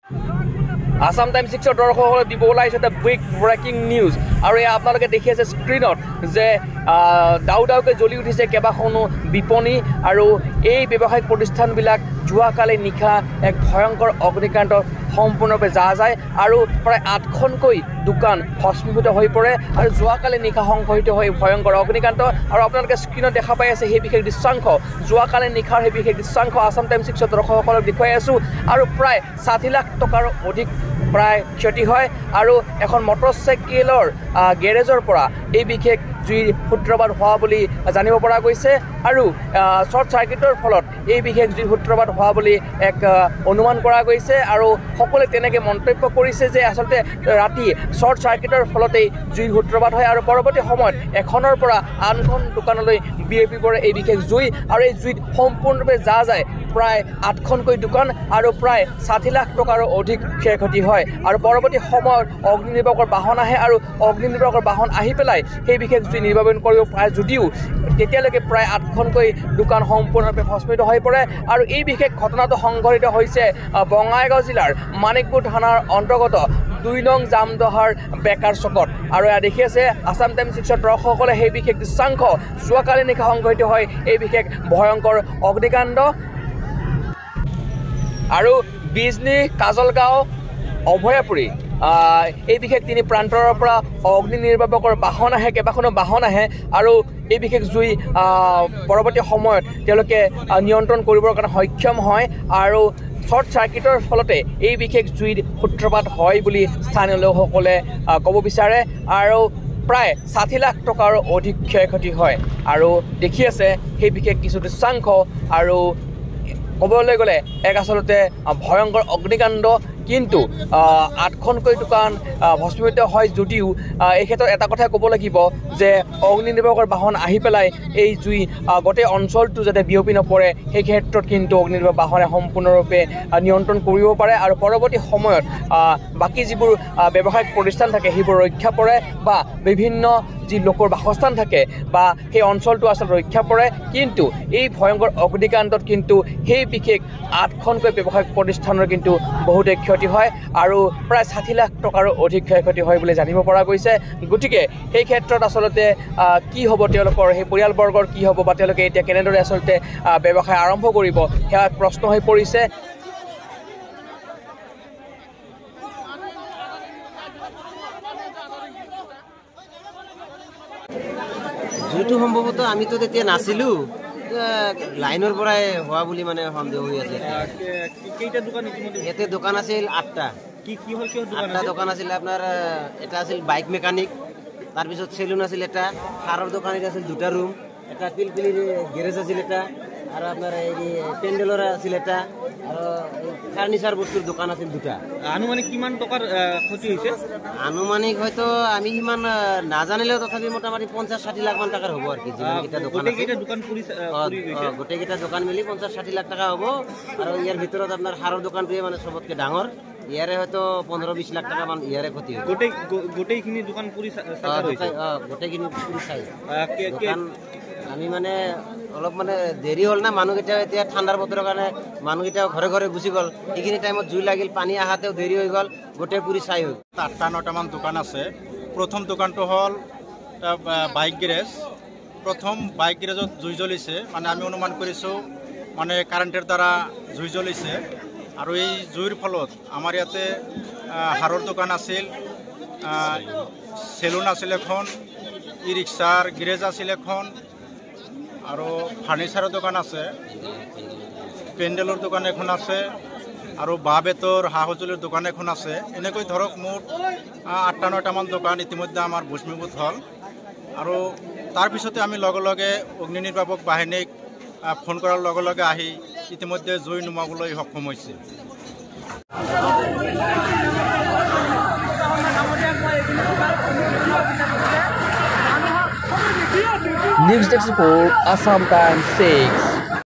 Assam times 6 দৰ্শকসকলে দিব ওলাইছে এটা বিগ ব্ৰেকিং নিউজ আৰু এয়া আপোনালোকে দেখি আছে স্ক্ৰীনত যে দাউদাউকে জ্বলি উঠিছে কেইবাখনো বিপণী আৰু এই ব্যৱসায়িক প্ৰতিষ্ঠানবিলাক যোৱাকালি নিশা এক ভয়ংকৰ অগ্নিকাণ্ড সম্পূৰ্ণৰূপে যায় আৰু প্ৰায় 8খনকৈ দোকান ভস্মীভূত হৈ পৰে আৰু যোৱাকালি নিশা সংঘটিত হৈ ভয়ংকৰ অগ্নিকাণ্ড আৰু আপোনালোকে স্ক্ৰীনত দেখা পাই আছে সেই বিশেষ দৃশ্যাংশ যোৱাকালি নিশাৰ সেই বিশেষ দৃশ্যাংশ আসাম টাইমছ 6 দৰ্শকসকলক দেখুৱাই আছোঁ আৰু প্ৰায় 60 লাখ টকাৰ অধিক প্ৰায় ক্ষতি হয় আৰু এখন মটৰচাইকেলৰ গেৰেজৰ পৰা এই বিশেষ জুইৰ সূত্ৰপাত হোৱা বুলি জানিব পৰা গৈছে আৰু শ্বৰ্ট চাৰ্কিটৰ ফলত এই বিশেষ জুইৰ সূত্ৰপাত হোৱা বুলি এক অনুমান কৰা গৈছে আৰু সকলোৱে তেনেকৈ মন্তব্য কৰিছে যে আচলতে ৰাতি শ্বৰ্ট চাৰ্কিটৰ ফলতেই জুইৰ সূত্ৰপাত হয় আৰু পৰৱৰ্তী সময়ত এখনৰ পৰা আনখন দোকানলৈ বিয়পি পৰে এই বিশেষ জুই আৰু এই জুইত সম্পূৰ্ণৰূপে যায় প্ৰায় 8খনকৈ দোকান আৰু প্ৰায় 60 লাখ টকাৰো অধিক ক্ষয়ক্ষতি হয় আৰু পৰৱৰ্তী সময়ত অগ্নি নিৰ্বাপকৰ বাহন আহে আৰু অগ্নি নিৰ্বাপকৰ বাহন আহি পেলাই সেই বিশেষ জুই নিৰ্বাপন কৰিব পাৰে যদিও তেতিয়ালৈকে প্ৰায় 8খনকৈ দোকান সম্পূৰ্ণৰূপে ভস্মীভূত হৈ পৰে আৰু এই বিশেষ ঘটনাটো সংঘটিত হৈছে বঙাইগাঁও জিলাৰ মানিকপুৰ থানাৰ অন্তৰ্গত 2 নং জামদহাৰ বেকাৰ চকত আৰু এয়া দেখি আছে আসাম টাইমছ 6 দৰ্শকসকলে সেই বিশেষ দৃশ্যাংশ যোৱাকালি নিশা সংঘটিত হয় এই বিশেষ ভয়ংকৰ অগ্নিকাণ্ড আৰু বিজনী কাজলগাঁও অভয়াপুৰী এই বিশেষ 3 প্ৰান্তৰৰ পৰা অগ্নি নিৰ্বাপকৰ বাহন আহে কেইবাখনো বাহন আহে আৰু এই বিশেষ জুই পৰৱৰ্তী সময়ত তেওঁলোকে নিয়ন্ত্ৰণ কৰিবৰ কাৰণে সক্ষম হয় আৰু শ্বৰ্ট চাৰ্কিটৰ ফলতে এই বিশেষ জুইৰ সূত্ৰপাত হয় বুলি স্থানীয় লোকসকলে ক'ব বিচাৰে আৰু প্ৰায় 60 লাখ টকাৰ অধিক ক্ষয়ক্ষতি হয় আৰু দেখি আছে সেই বিশেষ কিছু দৃশ্যাংশ আৰু ক'বলৈ গ'লে এক আচলতে ভয়ংকৰ অগ্নিকাণ্ড কিন্তু 8খনকৈ দোকান ভস্মীভূত হয় যদিও এই ক্ষেত্ৰত এটা কথাই ক'ব লাগিব যে অগ্নি নিৰ্বাপকৰ বাহন আহি পেলাই এই জুই গোটেই অঞ্চলটো যাতে বিয়পি নপৰে সেই ক্ষেত্ৰত কিন্তু অগ্নি নিৰ্বাপক বাহনে সম্পূৰ্ণৰূপে নিয়ন্ত্ৰণ কৰিব পাৰে আৰু পৰৱৰ্তী সময়ত বাকী যিবোৰ ব্যৱসায়িক প্ৰতিষ্ঠান থাকে সেইবোৰ ৰক্ষা পৰে বা বিভিন্ন যি লোকৰ বাসস্থান থাকে বা সেই অঞ্চলটো আচলতে ৰক্ষা পৰে কিন্তু এই ভয়ংকৰ অগ্নিকাণ্ডত কিন্তু সেই বিশেষ 8খনকৈ ব্যৱসায়িক প্ৰতিষ্ঠানৰ কিন্তু বহুতে ক্ষতি হয় আৰু প্ৰায় 60 লাখ টকাৰো অধিক ক্ষয়ক্ষতি হয় বুলি জানিব পৰা গৈছে গতিকে সেই ক্ষেত্ৰত আচলতে কি হ'ব তেওঁলোকৰ সেই পৰিয়ালবৰ্গৰ কি হ'ব বা তেওঁলোকে এতিয়া কেনেদৰে আচলতে ব্যৱসায় আৰম্ভ কৰিব সেয়া প্ৰশ্ন হৈ পৰিছে জুইটো সম্ভৱতঃ আমিতো তেতিয়া নাছিলোঁ লাইনৰ পৰাই হোৱা বুলি মানে সন্দেহ হৈ আছে কেইটা দোকান ইয়াতে দোকান আছিল 8টা কি হ'ল কি দোকান দোকান আছিল আপোনাৰ এটা আছিল বাইক মেকানিক তাৰপিছত চেলুন আছিল এটা সাৰৰ দোকান আছিল 2টা ৰুম এটা পিলপিলিৰ গেৰেজ আছিল এটা আৰু আপোনাৰ এই পেণ্ডেলৰ আছিল এটা আৰু ফাৰ্নিচাৰ বস্তুৰ দোকান আছিল 2টা আনুমানিক কিমান টকাৰ ক্ষতি হৈছে আনুমানিক হয়তো আমি ইমান নাজানিলেও তথাপি মোটামুটি 50-60 লাখ মান টাকাৰ হ'ব আৰু কি যিমানকেইটা দোকান গোটেইকেইটা দোকান মিলি 50-60 লাখ টকা হ'ব আৰু ইয়াৰ ভিতৰত আপোনাৰ সাৰৰ দোকানটোৱে মানে চবতকৈ ডাঙৰ ইয়াৰে হয়তো 15-20 লাখ টকা মান ইয়াৰে ক্ষতি হয় গোটেইখিনি দোকান পুৰি গোটেইখিনি পুৰি চাই আমি মানে অলপ মানে দেৰি হ'ল না মানুহকেইটা এতিয়া ঠাণ্ডাৰ বতৰৰ কাৰণে মানুহকেইটা ঘৰে ঘৰে গুচি গ'ল এইখিনি টাইমত জুই লাগিল পানী আহাতেও দেৰি হৈ গ'ল গোটেই পুৰি চাই হ'ল 8টা-9টা মান দোকান আছে প্ৰথম দোকানটো হ'ল বাইক গেৰেজ প্ৰথম বাইক গেৰেজত জুই জ্বলিছে মানে আমি অনুমান কৰিছোঁ মানে কাৰেণ্টৰ দ্বাৰা জুই জ্বলিছে আৰু এই জুইৰ ফলত আমাৰ ইয়াতে হাৰৰ দোকান আছিল চেলুন আছিল এখন ই ৰিক্সাৰ গেৰেজ আছিল এখন আৰু ফাৰ্নিচাৰৰ দোকান আছে পেণ্ডেলৰ দোকান এখন আছে আৰু বাঁহ বেতৰ সা সঁজুলিৰ দোকান এখন আছে এনেকৈ ধৰক মুঠ 8টা-9টা মান দোকান ইতিমধ্যে আমাৰ ভস্মীভূত হ'ল আৰু তাৰপিছতে আমি লগে লগে অগ্নি নিৰ্বাপক বাহিনীক ফোন কৰাৰ লগে লগে আহি ইতিমধ্যে জুই নুমাবলৈ সক্ষম হৈছে News Desk Report, Assam Times 6